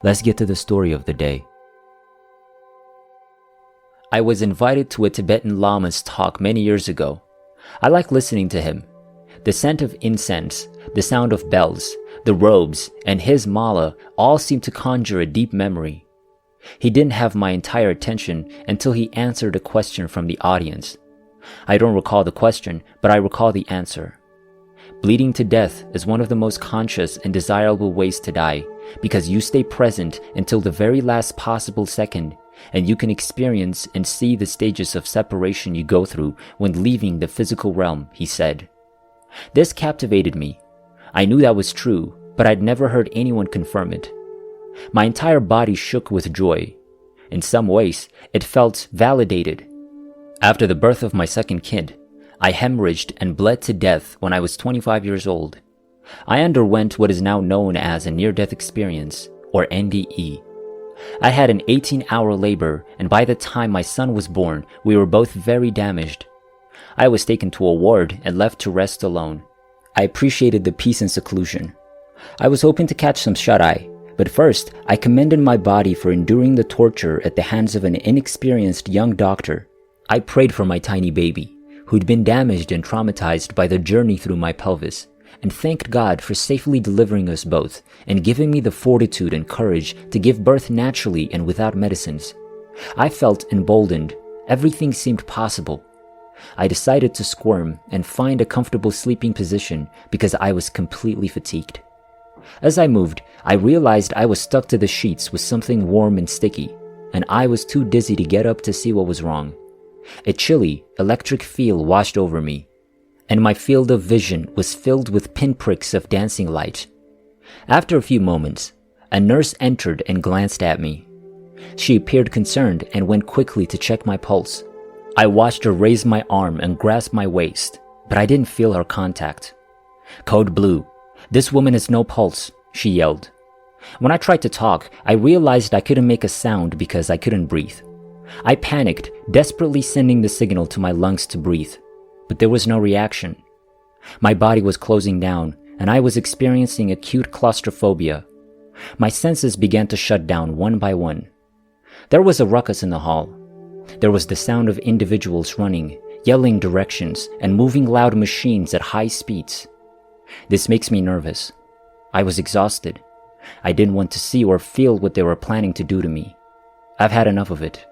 Let's get to the story of the day. I was invited to a Tibetan Lama's talk many years ago. I like listening to him. The scent of incense, the sound of bells, the robes, and his mala all seemed to conjure a deep memory. He didn't have my entire attention until he answered a question from the audience. I don't recall the question, but I recall the answer. Bleeding to death is one of the most conscious and desirable ways to die, because you stay present until the very last possible second, and you can experience and see the stages of separation you go through when leaving the physical realm, he said. This captivated me. I knew that was true, but I'd never heard anyone confirm it. My entire body shook with joy. In some ways, it felt validated. After the birth of my second kid, I hemorrhaged and bled to death when I was 25 years old. I underwent what is now known as a near-death experience, or NDE. I had an 18-hour labor, and by the time my son was born, we were both very damaged. I was taken to a ward and left to rest alone. I appreciated the peace and seclusion. I was hoping to catch some shut-eye, but first, I commended my body for enduring the torture at the hands of an inexperienced young doctor. I prayed for my tiny baby, who'd been damaged and traumatized by the journey through my pelvis, and thanked God for safely delivering us both and giving me the fortitude and courage to give birth naturally and without medicines. I felt emboldened. Everything seemed possible. I decided to squirm and find a comfortable sleeping position because I was completely fatigued. As I moved, I realized I was stuck to the sheets with something warm and sticky, and I was too dizzy to get up to see what was wrong. A chilly, electric feel washed over me, and my field of vision was filled with pinpricks of dancing light. After a few moments, a nurse entered and glanced at me. She appeared concerned and went quickly to check my pulse. I watched her raise my arm and grasp my waist, but I didn't feel her contact. "Code Blue, this woman has no pulse," she yelled. When I tried to talk, I realized I couldn't make a sound because I couldn't breathe. I panicked, desperately sending the signal to my lungs to breathe, but there was no reaction. My body was closing down, and I was experiencing acute claustrophobia. My senses began to shut down one by one. There was a ruckus in the hall. There was the sound of individuals running, yelling directions, and moving loud machines at high speeds. This makes me nervous. I was exhausted. I didn't want to see or feel what they were planning to do to me. I've had enough of it.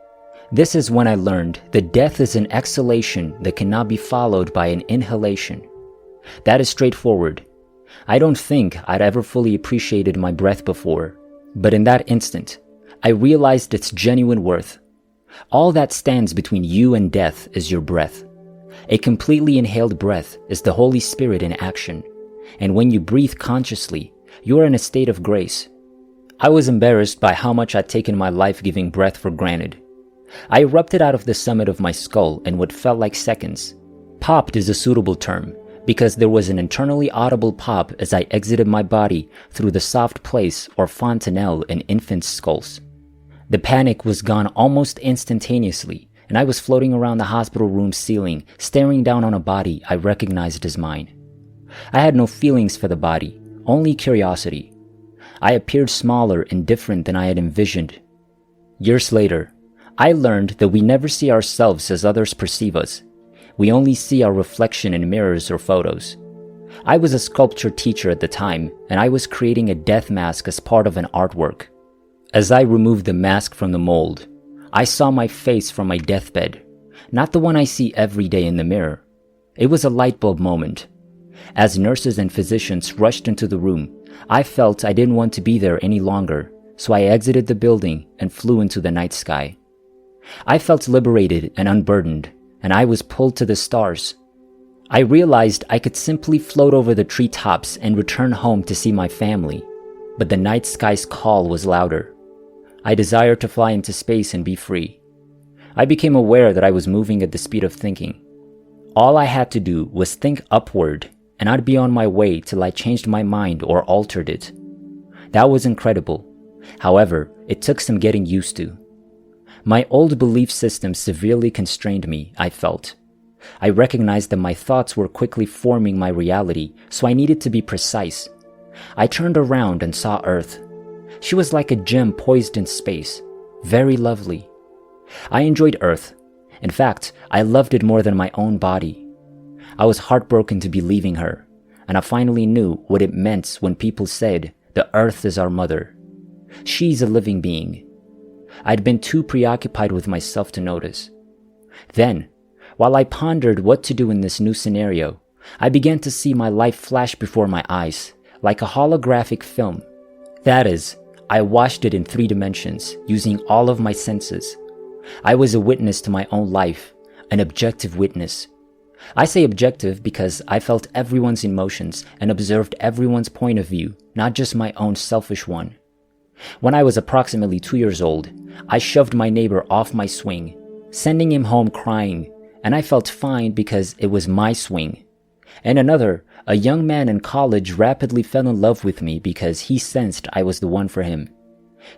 This is when I learned that death is an exhalation that cannot be followed by an inhalation. That is straightforward. I don't think I'd ever fully appreciated my breath before, but in that instant, I realized its genuine worth. All that stands between you and death is your breath. A completely inhaled breath is the Holy Spirit in action, and when you breathe consciously, you are in a state of grace. I was embarrassed by how much I'd taken my life-giving breath for granted. I erupted out of the summit of my skull in what felt like seconds. Popped is a suitable term, because there was an internally audible pop as I exited my body through the soft place or fontanelle in infants' skulls. The panic was gone almost instantaneously, and I was floating around the hospital room ceiling, staring down on a body I recognized as mine. I had no feelings for the body, only curiosity. I appeared smaller and different than I had envisioned. Years later, I learned that we never see ourselves as others perceive us. We only see our reflection in mirrors or photos. I was a sculpture teacher at the time, and I was creating a death mask as part of an artwork. As I removed the mask from the mold, I saw my face from my deathbed, not the one I see every day in the mirror. It was a light bulb moment. As nurses and physicians rushed into the room, I felt I didn't want to be there any longer, so I exited the building and flew into the night sky. I felt liberated and unburdened, and I was pulled to the stars. I realized I could simply float over the treetops and return home to see my family, but the night sky's call was louder. I desired to fly into space and be free. I became aware that I was moving at the speed of thinking. All I had to do was think upward, and I'd be on my way till I changed my mind or altered it. That was incredible. However, it took some getting used to. My old belief system severely constrained me, I felt. I recognized that my thoughts were quickly forming my reality, so I needed to be precise. I turned around and saw Earth. She was like a gem poised in space, very lovely. I enjoyed Earth. In fact, I loved it more than my own body. I was heartbroken to be leaving her, and I finally knew what it meant when people said, "The Earth is our mother." She's a living being. I'd been too preoccupied with myself to notice. Then, while I pondered what to do in this new scenario, I began to see my life flash before my eyes, like a holographic film. That is, I watched it in 3 dimensions, using all of my senses. I was a witness to my own life, an objective witness. I say objective because I felt everyone's emotions and observed everyone's point of view, not just my own selfish one. When I was approximately 2 years old, I shoved my neighbor off my swing, sending him home crying, and I felt fine because it was my swing. And another, a young man in college rapidly fell in love with me because he sensed I was the one for him.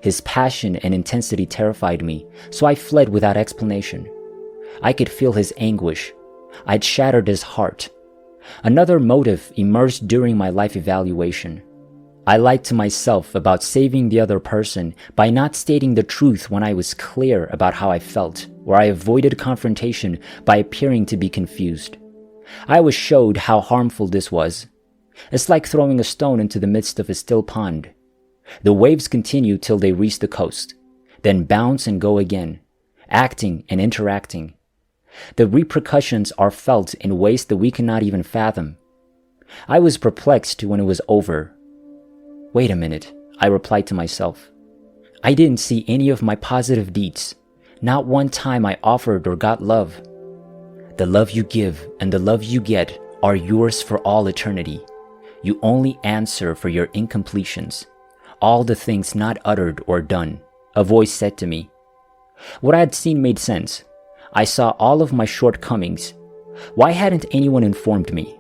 His passion and intensity terrified me, so I fled without explanation. I could feel his anguish. I'd shattered his heart. Another motive emerged during my life evaluation. I lied to myself about saving the other person by not stating the truth when I was clear about how I felt, or I avoided confrontation by appearing to be confused. I was showed how harmful this was. It's like throwing a stone into the midst of a still pond. The waves continue till they reach the coast, then bounce and go again, acting and interacting. The repercussions are felt in ways that we cannot even fathom. I was perplexed when it was over. Wait a minute, I replied to myself. I didn't see any of my positive deeds. Not one time I offered or got love. The love you give and the love you get are yours for all eternity. You only answer for your incompletions, all the things not uttered or done, a voice said to me. What I had seen made sense. I saw all of my shortcomings. Why hadn't anyone informed me?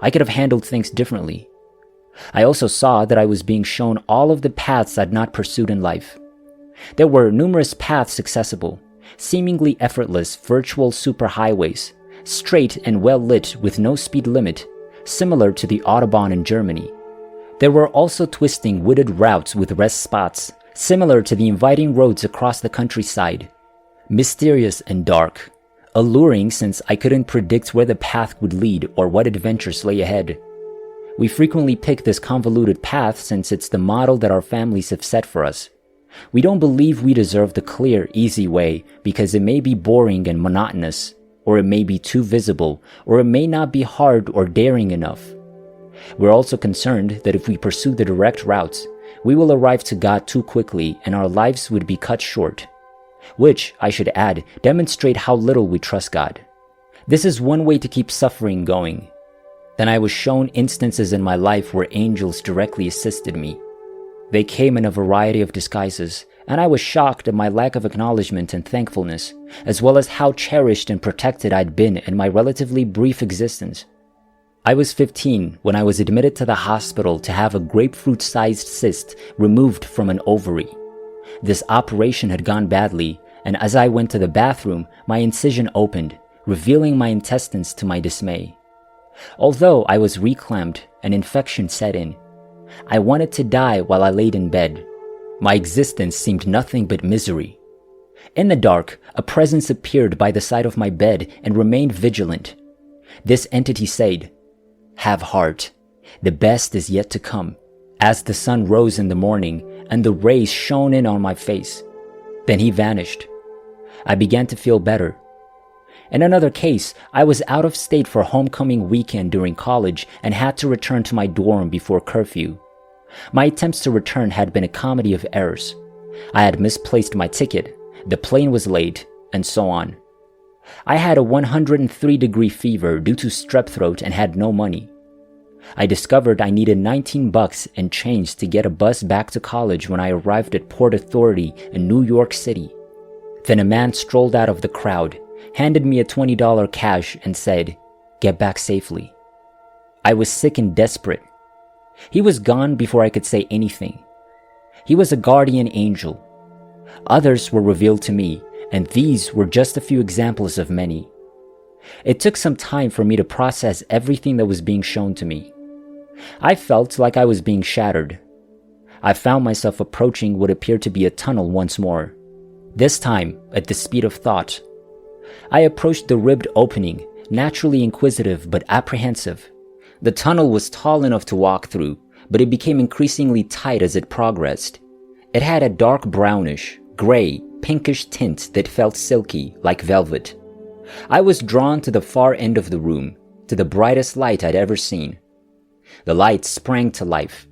I could have handled things differently. I also saw that I was being shown all of the paths I'd not pursued in life. There were numerous paths accessible, seemingly effortless virtual superhighways, straight and well lit with no speed limit, similar to the Autobahn in Germany. There were also twisting wooded routes with rest spots, similar to the inviting roads across the countryside. Mysterious and dark, alluring since I couldn't predict where the path would lead or what adventures lay ahead. We frequently pick this convoluted path since it's the model that our families have set for us. We don't believe we deserve the clear, easy way because it may be boring and monotonous, or it may be too visible, or it may not be hard or daring enough. We're also concerned that if we pursue the direct routes, we will arrive to God too quickly and our lives would be cut short. Which, I should add, demonstrate how little we trust God. This is one way to keep suffering going. Then I was shown instances in my life where angels directly assisted me. They came in a variety of disguises, and I was shocked at my lack of acknowledgement and thankfulness, as well as how cherished and protected I'd been in my relatively brief existence. I was 15 when I was admitted to the hospital to have a grapefruit-sized cyst removed from an ovary. This operation had gone badly, and as I went to the bathroom, my incision opened, revealing my intestines to my dismay. Although I was reclaimed, an infection set in. I wanted to die while I laid in bed. My existence seemed nothing but misery. In the dark, a presence appeared by the side of my bed and remained vigilant. This entity said, "Have heart. The best is yet to come," as the sun rose in the morning and the rays shone in on my face. Then he vanished. I began to feel better. In another case, I was out of state for homecoming weekend during college and had to return to my dorm before curfew. My attempts to return had been a comedy of errors. I had misplaced my ticket, the plane was late, and so on. I had a 103-degree fever due to strep throat and had no money. I discovered I needed $19 and change to get a bus back to college when I arrived at Port Authority in New York City. Then a man strolled out of the crowd, handed me a $20 cash and said, "Get back safely." I was sick and desperate. He was gone before I could say anything. He was a guardian angel. Others were revealed to me, and these were just a few examples of many. It took some time for me to process everything that was being shown to me. I felt like I was being shattered. I found myself approaching what appeared to be a tunnel once more, this time at the speed of thought. I approached the ribbed opening, naturally inquisitive but apprehensive. The tunnel was tall enough to walk through, but it became increasingly tight as it progressed. It had a dark brownish, gray, pinkish tint that felt silky, like velvet. I was drawn to the far end of the room, to the brightest light I'd ever seen. The light sprang to life.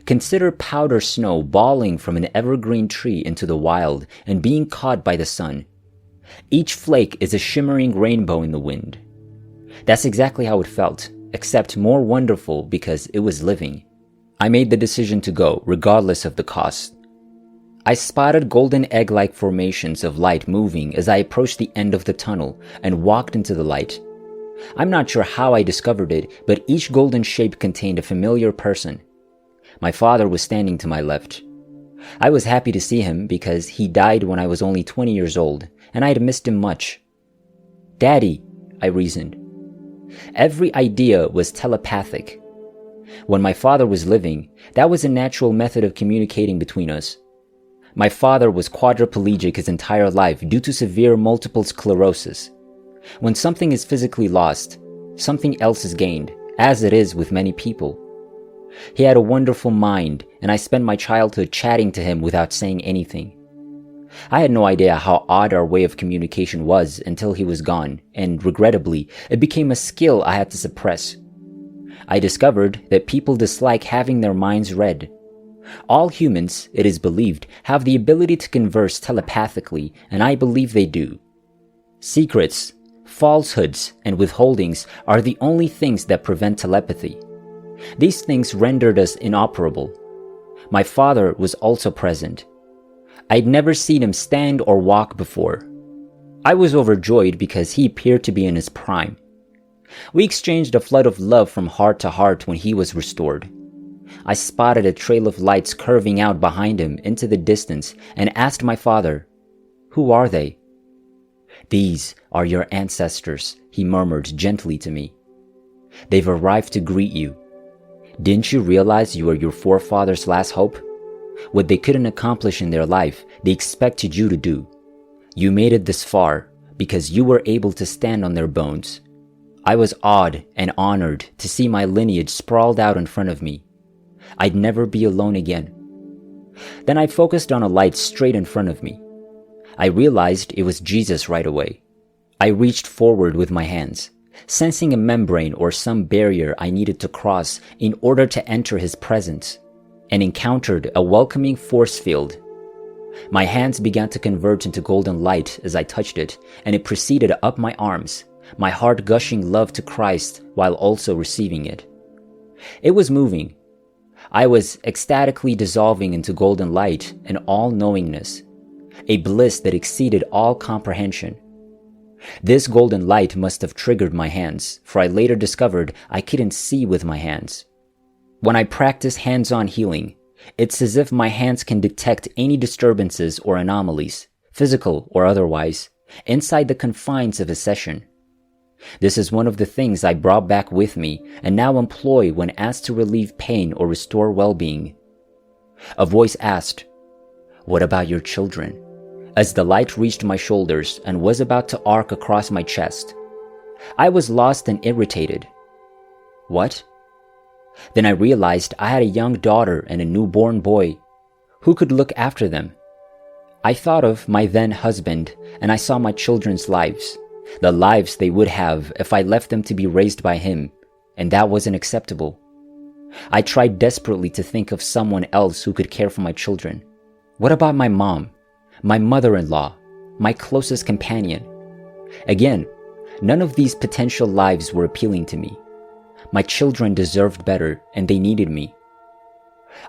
Consider powder snow balling from an evergreen tree into the wild and being caught by the sun. Each flake is a shimmering rainbow in the wind. That's exactly how it felt, except more wonderful because it was living. I made the decision to go, regardless of the cost. I spotted golden egg-like formations of light moving as I approached the end of the tunnel and walked into the light. I'm not sure how I discovered it, but each golden shape contained a familiar person. My father was standing to my left. I was happy to see him because he died when I was only 20 years old, and I had missed him much. "Daddy," I reasoned. Every idea was telepathic. When my father was living, that was a natural method of communicating between us. My father was quadriplegic his entire life due to severe multiple sclerosis. When something is physically lost, something else is gained, as it is with many people. He had a wonderful mind, and I spent my childhood chatting to him without saying anything. I had no idea how odd our way of communication was until he was gone, and regrettably, it became a skill I had to suppress. I discovered that people dislike having their minds read. All humans, it is believed, have the ability to converse telepathically, and I believe they do. Secrets, falsehoods, and withholdings are the only things that prevent telepathy. These things rendered us inoperable. My father was also present. I'd never seen him stand or walk before. I was overjoyed because he appeared to be in his prime. We exchanged a flood of love from heart to heart when he was restored. I spotted a trail of lights curving out behind him into the distance and asked my father, "Who are they?" "These are your ancestors," he murmured gently to me. "They've arrived to greet you. Didn't you realize you were your forefathers' last hope? What they couldn't accomplish in their life, they expected you to do. You made it this far because you were able to stand on their bones." I was awed and honored to see my lineage sprawled out in front of me. I'd never be alone again. Then I focused on a light straight in front of me. I realized it was Jesus right away. I reached forward with my hands, sensing a membrane or some barrier I needed to cross in order to enter his presence, and encountered a welcoming force field. My hands began to converge into golden light as I touched it, and it proceeded up my arms, my heart gushing love to Christ while also receiving it. It was moving. I was ecstatically dissolving into golden light and all-knowingness, a bliss that exceeded all comprehension. This golden light must have triggered my hands, for I later discovered I couldn't see with my hands. When I practice hands-on healing, it's as if my hands can detect any disturbances or anomalies, physical or otherwise, inside the confines of a session. This is one of the things I brought back with me and now employ when asked to relieve pain or restore well-being. A voice asked, "What about your children?" as the light reached my shoulders and was about to arc across my chest. I was lost and irritated. What? Then I realized I had a young daughter and a newborn boy. Who could look after them? I thought of my then husband, and I saw my children's lives, the lives they would have if I left them to be raised by him, and that wasn't acceptable. I tried desperately to think of someone else who could care for my children. What about my mom, my mother-in-law, my closest companion? Again, none of these potential lives were appealing to me. My children deserved better, and they needed me.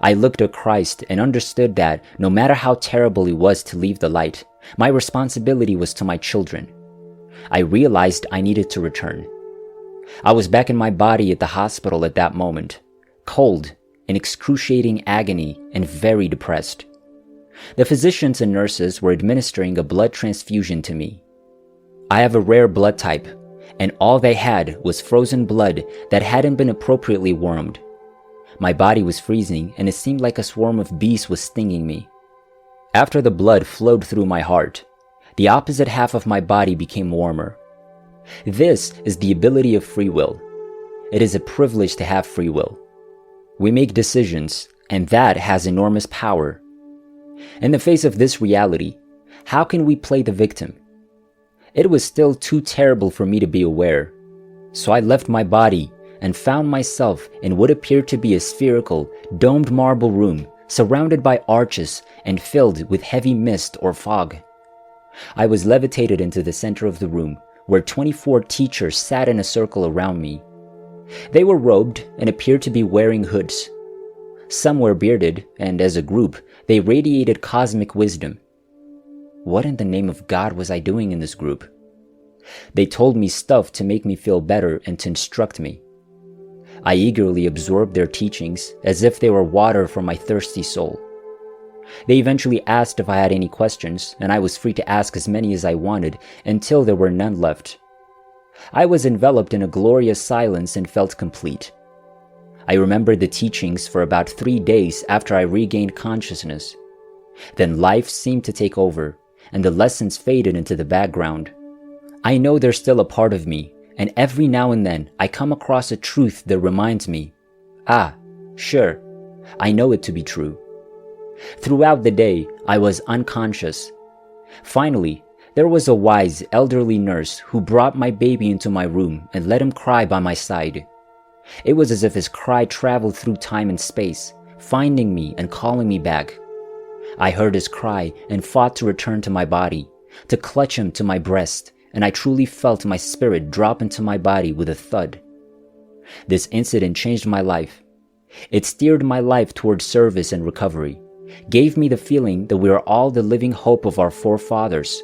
I looked at Christ and understood that no matter how terrible it was to leave the light, my responsibility was to my children. I realized I needed to return. I was back in my body at the hospital at that moment, cold, in excruciating agony, and very depressed. The physicians and nurses were administering a blood transfusion to me. I have a rare blood type, and all they had was frozen blood that hadn't been appropriately warmed. My body was freezing, and it seemed like a swarm of bees was stinging me. After the blood flowed through my heart, the opposite half of my body became warmer. This is the ability of free will. It is a privilege to have free will. We make decisions, and that has enormous power. In the face of this reality, how can we play the victim? It was still too terrible for me to be aware, so I left my body and found myself in what appeared to be a spherical, domed marble room surrounded by arches and filled with heavy mist or fog. I was levitated into the center of the room, where 24 teachers sat in a circle around me. They were robed and appeared to be wearing hoods. Some were bearded, and as a group, they radiated cosmic wisdom. What in the name of God was I doing in this group? They told me stuff to make me feel better and to instruct me. I eagerly absorbed their teachings as if they were water for my thirsty soul. They eventually asked if I had any questions, and I was free to ask as many as I wanted until there were none left. I was enveloped in a glorious silence and felt complete. I remembered the teachings for about 3 days after I regained consciousness. Then life seemed to take over, and the lessons faded into the background. I know they're still a part of me, and every now and then I come across a truth that reminds me, sure, I know it to be true. Throughout the day, I was unconscious. Finally, there was a wise elderly nurse who brought my baby into my room and let him cry by my side. It was as if his cry traveled through time and space, finding me and calling me back. I heard his cry and fought to return to my body, to clutch him to my breast, and I truly felt my spirit drop into my body with a thud. This incident changed my life. It steered my life towards service and recovery, gave me the feeling that we are all the living hope of our forefathers.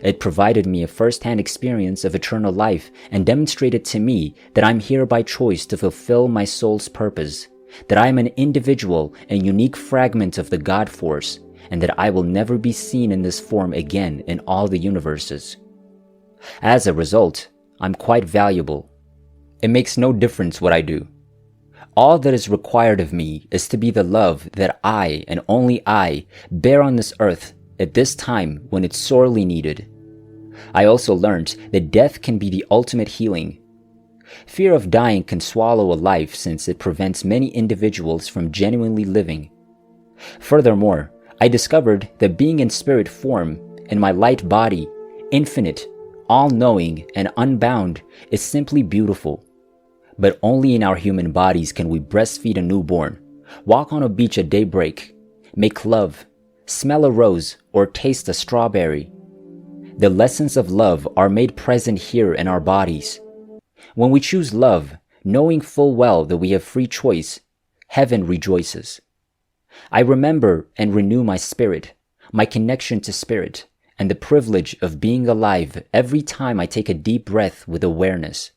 It provided me a first-hand experience of eternal life and demonstrated to me that I'm here by choice to fulfill my soul's purpose, that I am an individual and unique fragment of the God force, and that I will never be seen in this form again in all the universes. As a result, I'm quite valuable. It makes no difference what I do. All that is required of me is to be the love that I, and only I, bear on this earth at this time when it's sorely needed. I also learned that death can be the ultimate healing. Fear of dying can swallow a life since it prevents many individuals from genuinely living. Furthermore, I discovered that being in spirit form, in my light body, infinite, all-knowing, and unbound, is simply beautiful. But only in our human bodies can we breastfeed a newborn, walk on a beach at daybreak, make love, smell a rose, or taste a strawberry. The lessons of love are made present here in our bodies. When we choose love, knowing full well that we have free choice, heaven rejoices. I remember and renew my spirit, my connection to spirit, and the privilege of being alive every time I take a deep breath with awareness.